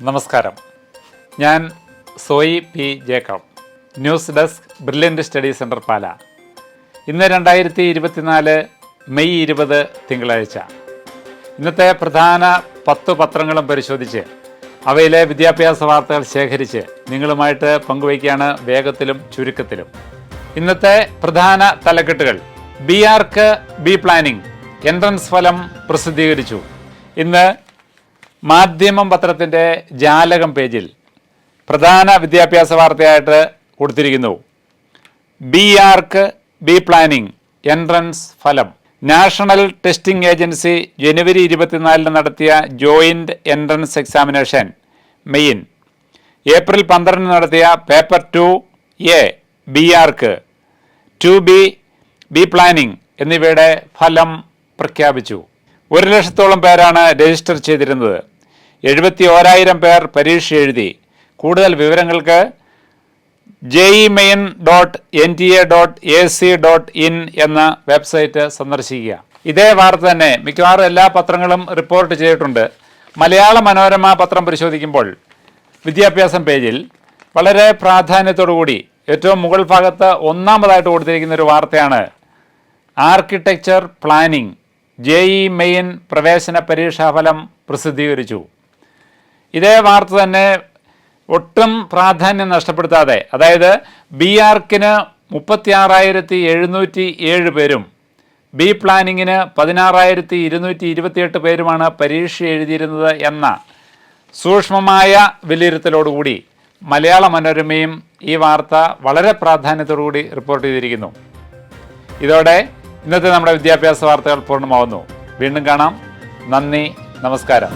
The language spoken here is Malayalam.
നമസ്കാരം. ഞാൻ Soyi P Jacob, news desk, brilliant study centre Pala. ഇന്ന് 2024 മെയ് 20 തിങ്കളാഴ്ച. ഇന്നത്തെ പ്രധാന 10 പത്രങ്ങളും പരിശോധിച്ച് അവയിലെ വിദ്യാഭ്യാസ വാർത്തകൾ ശേഖരിച്ച് നിങ്ങളുമായിട്ട് പങ്കുവയ്ക്കുകയാണ്, വേഗത്തിലും ചുരുക്കത്തിലും. ഇന്നത്തെ പ്രധാന തലക്കെട്ടുകൾ: ബി പ്ലാനിംഗ്, എൻട്രൻസ് ഫലം പ്രസിദ്ധീകരിച്ചു. ഇന്ന് മാധ്യമം പത്രത്തിൻ്റെ ജാലകം പേജിൽ പ്രധാന വിദ്യാഭ്യാസ വാർത്തയായിട്ട് കൊടുത്തിരിക്കുന്നു: ബി പ്ലാനിംഗ്, എൻട്രൻസ് ഫലം. നാഷണൽ ടെസ്റ്റിംഗ് ഏജൻസി ജനുവരി 24 നടത്തിയ joint entrance examination main, April 12 നടത്തിയ paper 2A B 2B B planning എന്നിവയുടെ ഫലം പ്രഖ്യാപിച്ചു. 1,00,000-ഓളം പേരാണ് രജിസ്റ്റർ ചെയ്തിരുന്നത്. 71,000 പേർ പരീക്ഷ എഴുതി. കൂടുതൽ വിവരങ്ങൾക്ക് jemain.nta.ac.in എന്ന വെബ്സൈറ്റ് സന്ദർശിക്കുക. ഇതേ വാർത്ത തന്നെ മിക്കവാറും എല്ലാ പത്രങ്ങളും റിപ്പോർട്ട് ചെയ്തിട്ടുണ്ട്. മലയാള മനോരമ പത്രം പരിശോധിക്കുമ്പോൾ വിദ്യാഭ്യാസം പേജിൽ വളരെ പ്രാധാന്യത്തോടുകൂടി ഏറ്റവും മുകൾ ഭാഗത്ത് ഒന്നാമതായിട്ട് കൊടുത്തിരിക്കുന്ന ഒരു വാർത്തയാണ്: ആർക്കിടെക്ചർ പ്ലാനിംഗ്, മെയിൻ പ്രവേശന പരീക്ഷാഫലം പ്രസിദ്ധീകരിച്ചു. ഇതേ വാർത്ത തന്നെ ഒട്ടും പ്രാധാന്യം നഷ്ടപ്പെടുത്താതെ, അതായത് ബിആർക്കിന് 36,707 പേരും ബി പ്ലാനിങ്ങിന് 16,228 പേരുമാണ് പരീക്ഷ എഴുതിയിരുന്നത് എന്ന സൂക്ഷ്മമായ വിലയിരുത്തലോടുകൂടി മലയാള മനോരമയും ഈ വാർത്ത വളരെ പ്രാധാന്യത്തോടുകൂടി റിപ്പോർട്ട് ചെയ്തിരിക്കുന്നു. ഇതോടെ ഇന്നത്തെ നമ്മുടെ വിദ്യാഭ്യാസ വാർത്തകൾ പൂർണ്ണമാവുന്നു. വീണ്ടും കാണാം. നന്ദി, നമസ്കാരം.